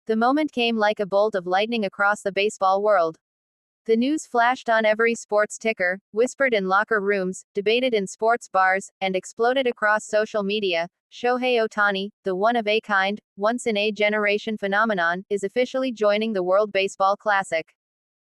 The moment came like a bolt of lightning across the baseball world. The news flashed on every sports ticker, whispered in locker rooms, debated in sports bars, and exploded across social media. Shohei Ohtani, the one-of-a-kind, once-in-a-generation phenomenon, is officially joining the World Baseball Classic.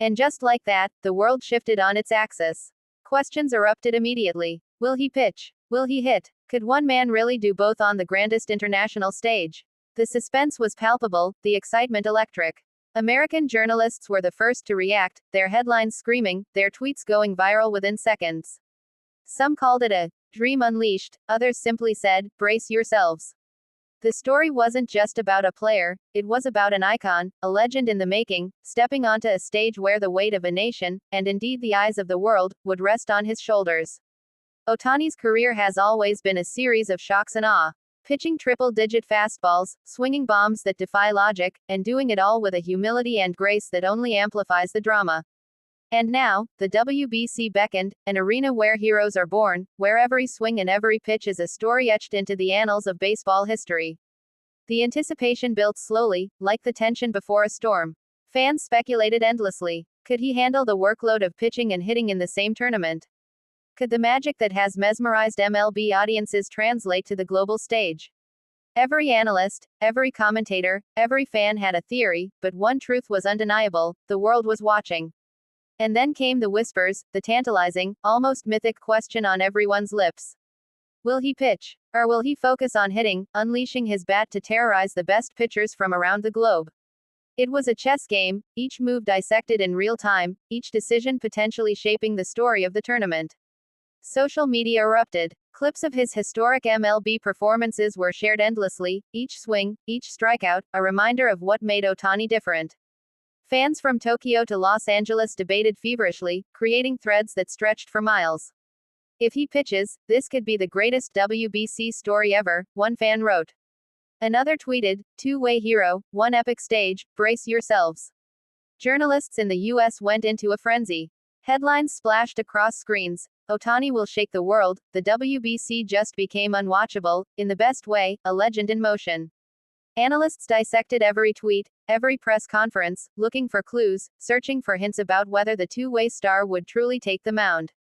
And just like that, the world shifted on its axis. Questions erupted immediately. Will he pitch? Will he hit? Could one man really do both on the grandest international stage? The suspense was palpable, the excitement electric. American journalists were the first to react, their headlines screaming, their tweets going viral within seconds. Some called it a dream unleashed, others simply said, brace yourselves. The story wasn't just about a player, it was about an icon, a legend in the making, stepping onto a stage where the weight of a nation, and indeed the eyes of the world, would rest on his shoulders. Ohtani's career has always been a series of shocks and awe. Pitching triple-digit fastballs, swinging bombs that defy logic, and doing it all with a humility and grace that only amplifies the drama. And now, the WBC beckoned, an arena where heroes are born, where every swing and every pitch is a story etched into the annals of baseball history. The anticipation built slowly, like the tension before a storm. Fans speculated endlessly. Could he handle the workload of pitching and hitting in the same tournament? Could the magic that has mesmerized MLB audiences translate to the global stage? Every analyst, every commentator, every fan had a theory, but one truth was undeniable: the world was watching. And then came the whispers, the tantalizing, almost mythic question on everyone's lips. Will he pitch? Or will he focus on hitting, unleashing his bat to terrorize the best pitchers from around the globe? It was a chess game, each move dissected in real time, each decision potentially shaping the story of the tournament. Social media erupted. Clips of his historic MLB performances were shared endlessly, each swing, each strikeout, a reminder of what made Ohtani different. Fans from Tokyo to Los Angeles debated feverishly, creating threads that stretched for miles. If he pitches, this could be the greatest WBC story ever, one fan wrote. Another tweeted, two-way hero, one epic stage, brace yourselves. Journalists in the US went into a frenzy. Headlines splashed across screens. Ohtani will shake the world, the WBC just became unwatchable, in the best way, a legend in motion. Analysts dissected every tweet, every press conference, looking for clues, searching for hints about whether the two-way star would truly take the mound.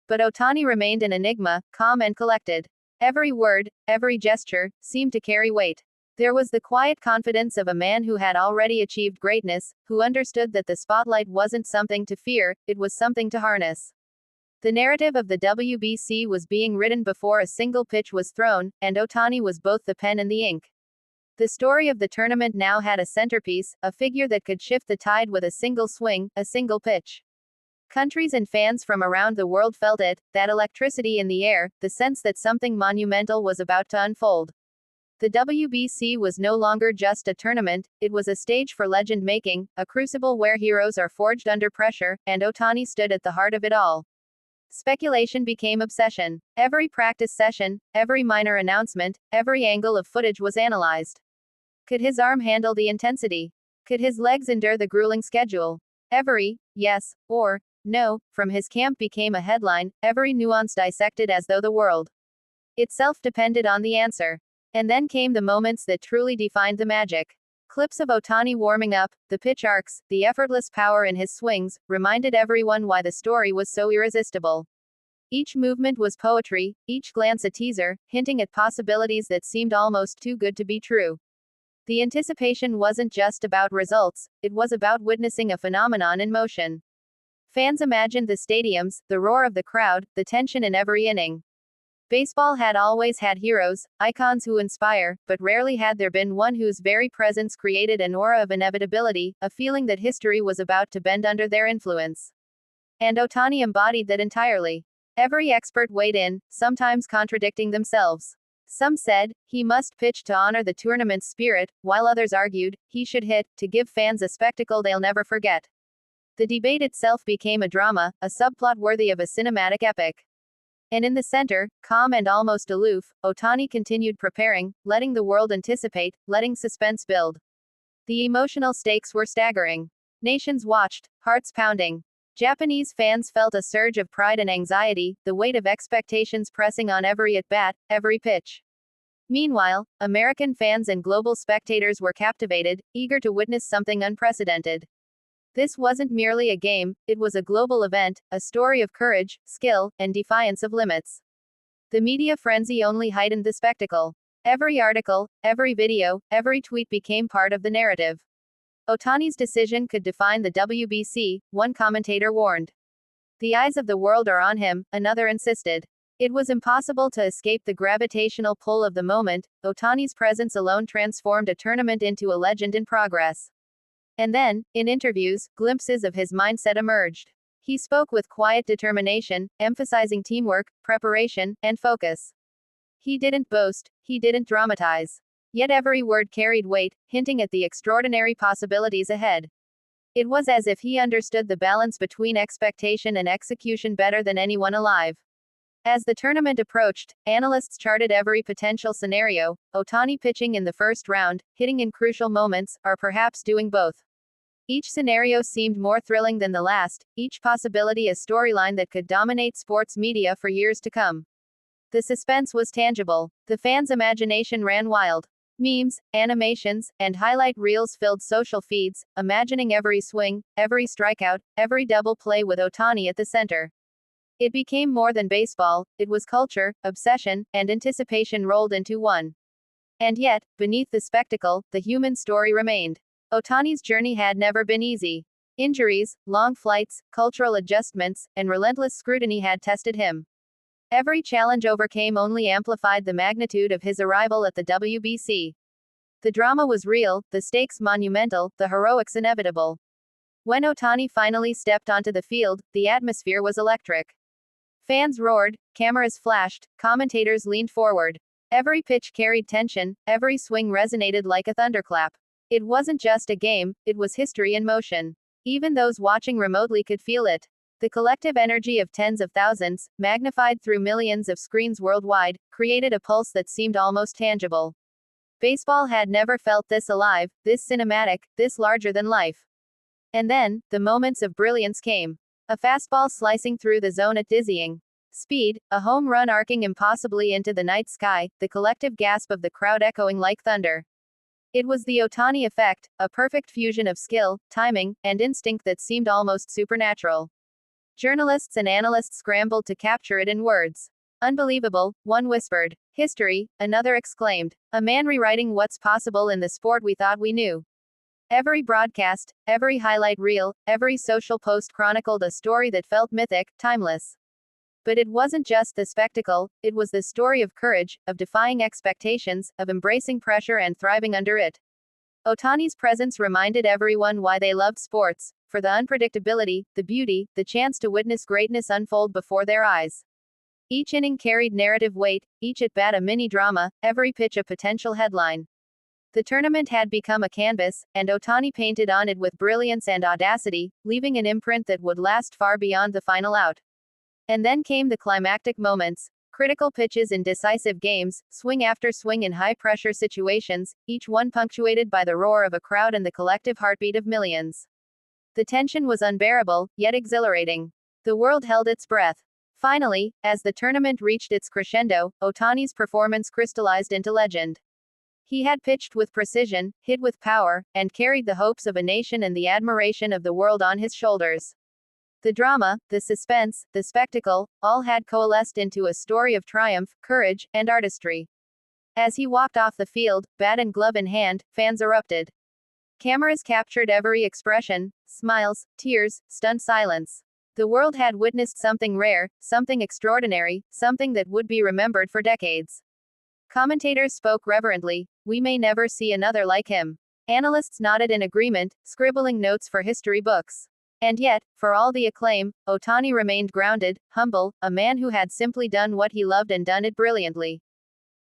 But Ohtani remained an enigma, calm and collected. Every word, every gesture, seemed to carry weight. There was the quiet confidence of a man who had already achieved greatness, who understood that the spotlight wasn't something to fear, it was something to harness. The narrative of the WBC was being written before a single pitch was thrown, and Ohtani was both the pen and the ink. The story of the tournament now had a centerpiece, a figure that could shift the tide with a single swing, a single pitch. Countries and fans from around the world felt it, that electricity in the air, the sense that something monumental was about to unfold. The WBC was no longer just a tournament, it was a stage for legend making, a crucible where heroes are forged under pressure, and Ohtani stood at the heart of it all. Speculation became obsession. Every practice session, every minor announcement, every angle of footage was analyzed. Could his arm handle the intensity? Could his legs endure the grueling schedule? Every yes or no from his camp became a headline, every nuance dissected as though the world itself depended on the answer. And then came the moments that truly defined the magic. Clips of Ohtani warming up, the pitch arcs, the effortless power in his swings, reminded everyone why the story was so irresistible. Each movement was poetry, each glance a teaser, hinting at possibilities that seemed almost too good to be true. The anticipation wasn't just about results, it was about witnessing a phenomenon in motion. Fans imagined the stadiums, the roar of the crowd, the tension in every inning. Baseball had always had heroes, icons who inspire, but rarely had there been one whose very presence created an aura of inevitability, a feeling that history was about to bend under their influence. And Ohtani embodied that entirely. Every expert weighed in, sometimes contradicting themselves. Some said, he must pitch to honor the tournament's spirit, while others argued, he should hit, to give fans a spectacle they'll never forget. The debate itself became a drama, a subplot worthy of a cinematic epic. And in the center, calm and almost aloof, Ohtani continued preparing, letting the world anticipate, letting suspense build. The emotional stakes were staggering. Nations watched, hearts pounding. Japanese fans felt a surge of pride and anxiety, the weight of expectations pressing on every at-bat, every pitch. Meanwhile, American fans and global spectators were captivated, eager to witness something unprecedented. This wasn't merely a game, it was a global event, a story of courage, skill, and defiance of limits. The media frenzy only heightened the spectacle. Every article, every video, every tweet became part of the narrative. Ohtani's decision could define the WBC, one commentator warned. The eyes of the world are on him, another insisted. It was impossible to escape the gravitational pull of the moment. Ohtani's presence alone transformed a tournament into a legend in progress. And then, in interviews, glimpses of his mindset emerged. He spoke with quiet determination, emphasizing teamwork, preparation, and focus. He didn't boast, he didn't dramatize. Yet every word carried weight, hinting at the extraordinary possibilities ahead. It was as if he understood the balance between expectation and execution better than anyone alive. As the tournament approached, analysts charted every potential scenario: Ohtani pitching in the first round, hitting in crucial moments, or perhaps doing both. Each scenario seemed more thrilling than the last, each possibility a storyline that could dominate sports media for years to come. The suspense was tangible. The fans' imagination ran wild. Memes, animations, and highlight reels filled social feeds, imagining every swing, every strikeout, every double play with Ohtani at the center. It became more than baseball, it was culture, obsession, and anticipation rolled into one. And yet, beneath the spectacle, the human story remained. Ohtani's journey had never been easy. Injuries, long flights, cultural adjustments, and relentless scrutiny had tested him. Every challenge overcame only amplified the magnitude of his arrival at the WBC. The drama was real, the stakes monumental, the heroics inevitable. When Ohtani finally stepped onto the field, the atmosphere was electric. Fans roared, cameras flashed, commentators leaned forward. Every pitch carried tension, every swing resonated like a thunderclap. It wasn't just a game, it was history in motion. Even those watching remotely could feel it. The collective energy of tens of thousands, magnified through millions of screens worldwide, created a pulse that seemed almost tangible. Baseball had never felt this alive, this cinematic, this larger than life. And then, the moments of brilliance came. A fastball slicing through the zone at dizzying speed, a home run arcing impossibly into the night sky, the collective gasp of the crowd echoing like thunder. It was the Ohtani effect, a perfect fusion of skill, timing, and instinct that seemed almost supernatural. Journalists and analysts scrambled to capture it in words. Unbelievable, one whispered. History, another exclaimed. A man rewriting what's possible in the sport we thought we knew. Every broadcast, every highlight reel, every social post chronicled a story that felt mythic, timeless. But it wasn't just the spectacle, it was the story of courage, of defying expectations, of embracing pressure and thriving under it. Ohtani's presence reminded everyone why they loved sports, for the unpredictability, the beauty, the chance to witness greatness unfold before their eyes. Each inning carried narrative weight, each at-bat a mini-drama, every pitch a potential headline. The tournament had become a canvas, and Ohtani painted on it with brilliance and audacity, leaving an imprint that would last far beyond the final out. And then came the climactic moments. Critical pitches in decisive games, swing after swing in high-pressure situations, each one punctuated by the roar of a crowd and the collective heartbeat of millions. The tension was unbearable, yet exhilarating. The world held its breath. Finally, as the tournament reached its crescendo, Ohtani's performance crystallized into legend. He had pitched with precision, hit with power, and carried the hopes of a nation and the admiration of the world on his shoulders. The drama, the suspense, the spectacle, all had coalesced into a story of triumph, courage, and artistry. As he walked off the field, bat and glove in hand, fans erupted. Cameras captured every expression: smiles, tears, stunned silence. The world had witnessed something rare, something extraordinary, something that would be remembered for decades. Commentators spoke reverently. We may never see another like him. Analysts nodded in agreement, scribbling notes for history books. And yet, for all the acclaim, Ohtani remained grounded, humble, a man who had simply done what he loved and done it brilliantly.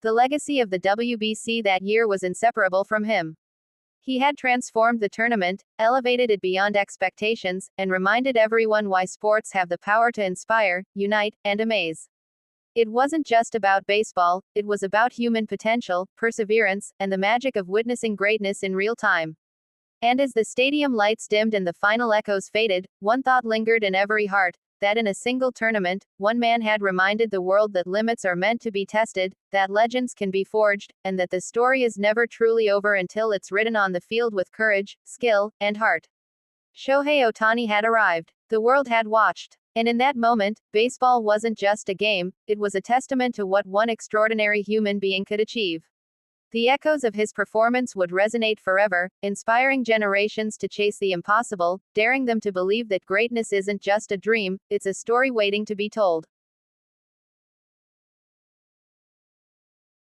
The legacy of the WBC that year was inseparable from him. He had transformed the tournament, elevated it beyond expectations, and reminded everyone why sports have the power to inspire, unite, and amaze. It wasn't just about baseball, it was about human potential, perseverance, and the magic of witnessing greatness in real time. And as the stadium lights dimmed and the final echoes faded, one thought lingered in every heart: that in a single tournament, one man had reminded the world that limits are meant to be tested, that legends can be forged, and that the story is never truly over until it's written on the field with courage, skill, and heart. Shohei Ohtani had arrived. The world had watched. And in that moment, baseball wasn't just a game, it was a testament to what one extraordinary human being could achieve. The echoes of his performance would resonate forever, inspiring generations to chase the impossible, daring them to believe that greatness isn't just a dream, it's a story waiting to be told.